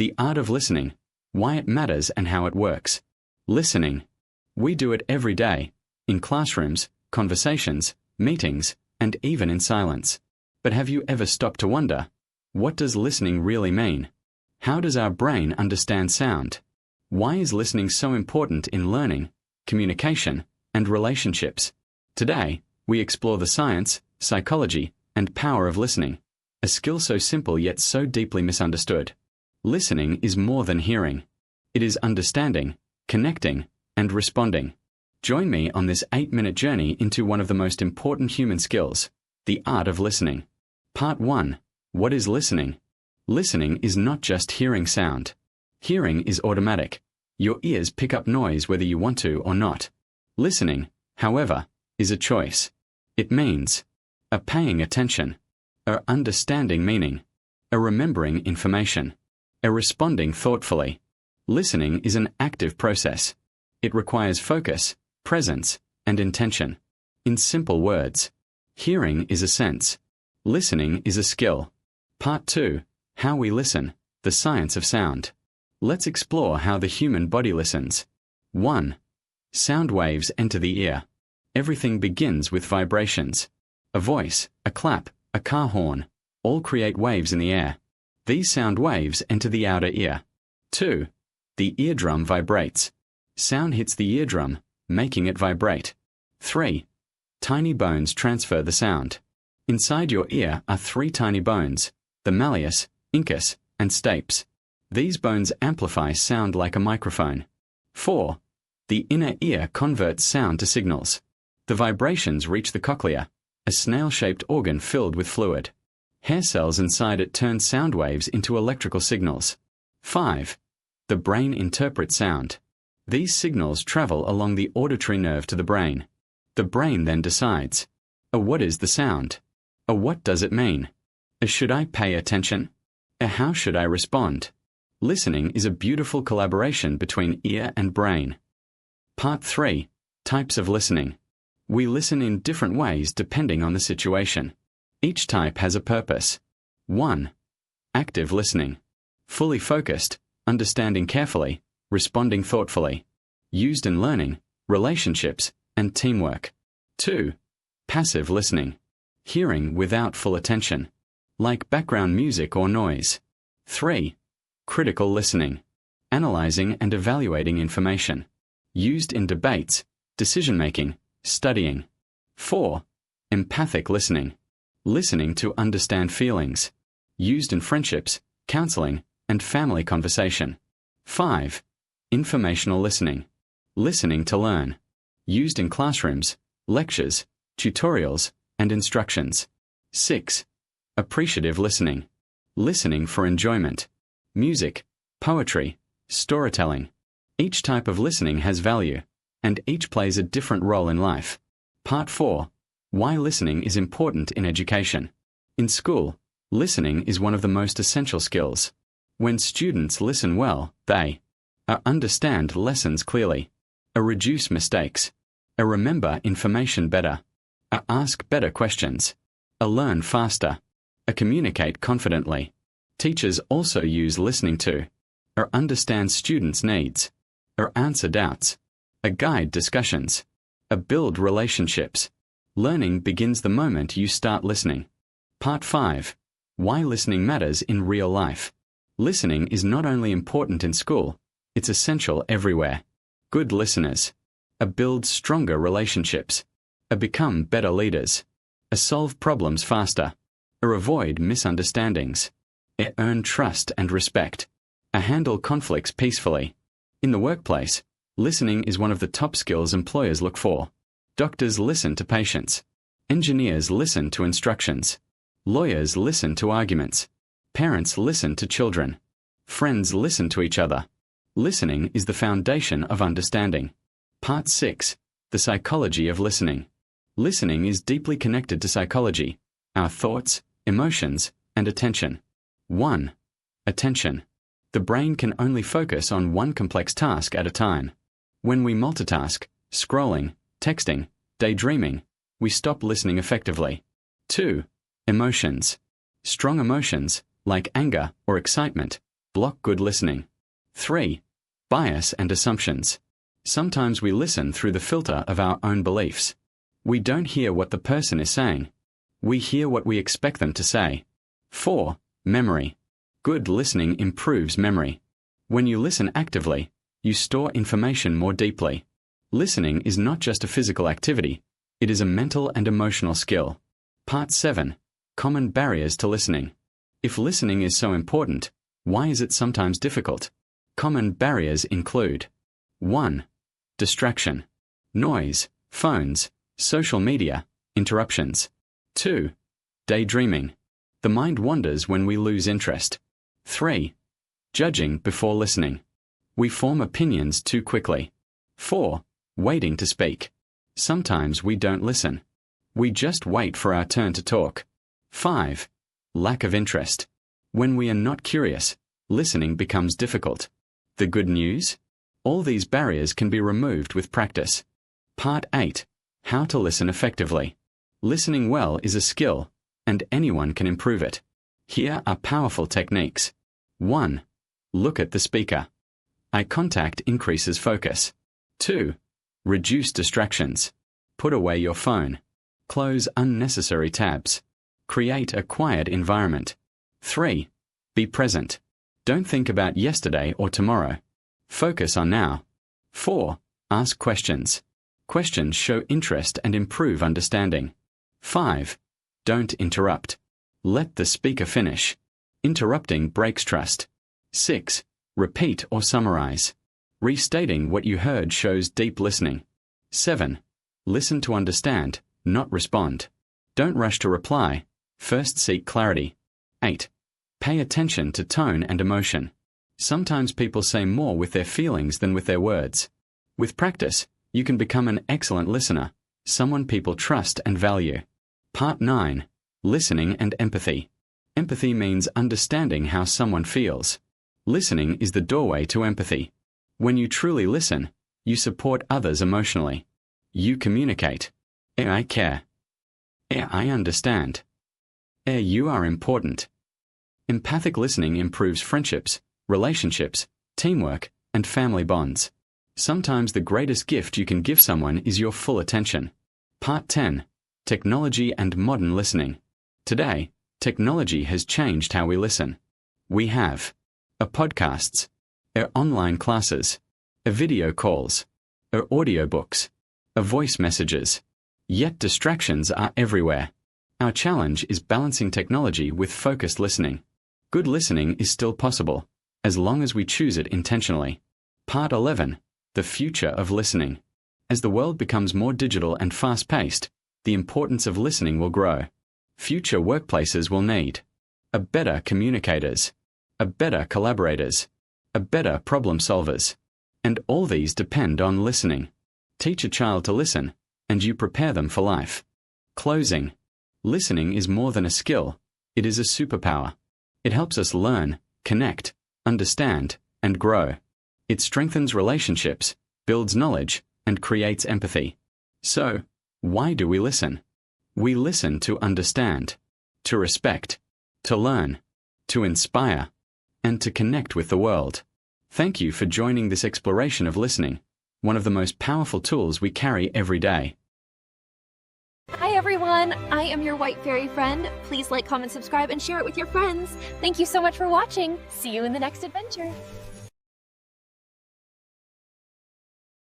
The art of listening, why it matters and how it works. Listening. We do it every day, in classrooms, conversations, meetings, and even in silence. But have you ever stopped to wonder, what does listening really mean? How does our brain understand sound? Why is listening so important in learning, communication, and relationships? Today, we explore the science, psychology, and power of listening, a skill so simple yet so deeply misunderstood. Listening is more than hearing. It is understanding, connecting, and responding. Join me on this 8-minute journey into one of the most important human skills, the art of listening. Part 1. What is listening? Listening is not just hearing sound. Hearing is automatic. Your ears pick up noise whether you want to or not. Listening, however, is a choice. It means a paying attention, a understanding meaning, a remembering information, a responding thoughtfully. Listening is an active process. It requires focus, presence, and intention. In simple words, hearing is a sense. Listening is a skill. Part 2. How we listen, the science of sound. Let's explore how the human body listens. 1. Sound waves enter the ear. Everything begins with vibrations. A voice, a clap, a car horn, all create waves in the air. These sound waves enter the outer ear. 2. The eardrum vibrates. Sound hits the eardrum, making it vibrate. 3. Tiny bones transfer the sound. Inside your ear are 3 tiny bones, the malleus, incus, and stapes. These bones amplify sound like a microphone. 4. The inner ear converts sound to signals. The vibrations reach the cochlea, a snail-shaped organ filled with fluid. Hair cells inside it turn sound waves into electrical signals. 5. The brain interprets sound. These signals travel along the auditory nerve to the brain. The brain then decides, what is the sound? What does it mean? Should I pay attention? How should I respond? Listening is a beautiful collaboration between ear and brain. Part 3. Types of listening. We listen in different ways depending on the situation. Each type has a purpose. 1. Active listening. Fully focused, understanding carefully, responding thoughtfully. Used in learning, relationships, and teamwork. 2. Passive listening. Hearing without full attention, like background music or noise. 3. Critical listening. Analyzing and evaluating information. Used in debates, decision-making, studying. 4. Empathic listening. Listening to understand feelings. Used in friendships, counseling, and family conversation. 5. Informational listening. Listening to learn. Used in classrooms, lectures, tutorials, and instructions. 6. Appreciative listening. Listening for enjoyment. Music, poetry, storytelling. Each type of listening has value, and each plays a different role in life. Part 4. Why listening is important in education. In school, listening is one of the most essential skills. When students listen well, they understand lessons clearly, reduce mistakes, remember information better, ask better questions, learn faster, communicate confidently. Teachers also use listening to understand students' needs, answer doubts, guide discussions, build relationships. Learning begins the moment you start listening. Part 5. Why listening matters in real life. Listening is not only important in school, it's essential everywhere. Good listeners build stronger relationships, become better leaders, solve problems faster, avoid misunderstandings, earn trust and respect, handle conflicts peacefully. In the workplace, listening is one of the top skills employers look for. Doctors listen to patients. Engineers listen to instructions. Lawyers listen to arguments. Parents listen to children. Friends listen to each other. Listening is the foundation of understanding. Part 6. The psychology of listening. Listening is deeply connected to psychology, our thoughts, emotions, and attention. 1. Attention. The brain can only focus on one complex task at a time. When we multitask, scrolling, texting, daydreaming, we stop listening effectively. 2. Emotions. Strong emotions, like anger or excitement, Block good listening. 3. Bias and assumptions. Sometimes we listen through the filter of our own beliefs. We don't hear what the person is saying. We hear what we expect them to say. 4. Memory. Good listening improves memory. When you listen actively, you store information more deeply. Listening is not just a physical activity, it is a mental and emotional skill. Part 7. Common barriers to listening. If listening is so important, why is it sometimes difficult? Common barriers include 1. Distraction. Noise, phones, social media, interruptions. 2. Daydreaming. The mind wanders when we lose interest. 3. Judging before listening. We form opinions too quickly. 4. Waiting to speak. Sometimes we don't listen. We just wait for our turn to talk. 5. Lack of interest. When we are not curious, listening becomes difficult. The good news? All these barriers can be removed with practice. Part 8. How to listen effectively. Listening well is a skill, and anyone can improve it. Here are powerful techniques. 1. Look at the speaker. Eye contact increases focus. 2. Reduce distractions. Put away your phone. Close unnecessary tabs. Create a quiet environment. 3. Be present. Don't think about yesterday or tomorrow. Focus on now. 4. Ask questions. Questions show interest and improve understanding. 5. Don't interrupt. Let the speaker finish. Interrupting breaks trust. 6. Repeat or summarize. Restating what you heard shows deep listening. 7. Listen to understand, not respond. Don't rush to reply. First seek clarity. 8. Pay attention to tone and emotion. Sometimes people say more with their feelings than with their words. With practice, you can become an excellent listener, someone people trust and value. Part 9. Listening and empathy. Empathy means understanding how someone feels. Listening is the doorway to empathy. When you truly listen, you support others emotionally. You communicate. I care. I understand. You are important. Empathic listening improves friendships, relationships, teamwork, and family bonds. Sometimes the greatest gift you can give someone is your full attention. Part 10. Technology and modern listening. Today, technology has changed how we listen. We have podcasts, online classes, video calls, audiobooks, voice messages. Yet distractions are everywhere. Our challenge is balancing technology with focused listening. Good listening is still possible, as long as we choose it intentionally. Part 11. The future of listening. As the world becomes more digital and fast-paced, the importance of listening will grow. Future workplaces will need better communicators, better collaborators, better problem solvers. And all these depend on listening. Teach a child to listen, and you prepare them for life. Closing. Listening is more than a skill, it is a superpower. It helps us learn, connect, understand, and grow. It strengthens relationships, builds knowledge, and creates empathy. So, why do we listen? We listen to understand, to respect, to learn, to inspire, and to connect with the world. Thank you for joining this exploration of listening, one of the most powerful tools we carry every day. Hi everyone, I am your white fairy friend. Please like, comment, subscribe, and share it with your friends. Thank you so much for watching. See you in the next adventure.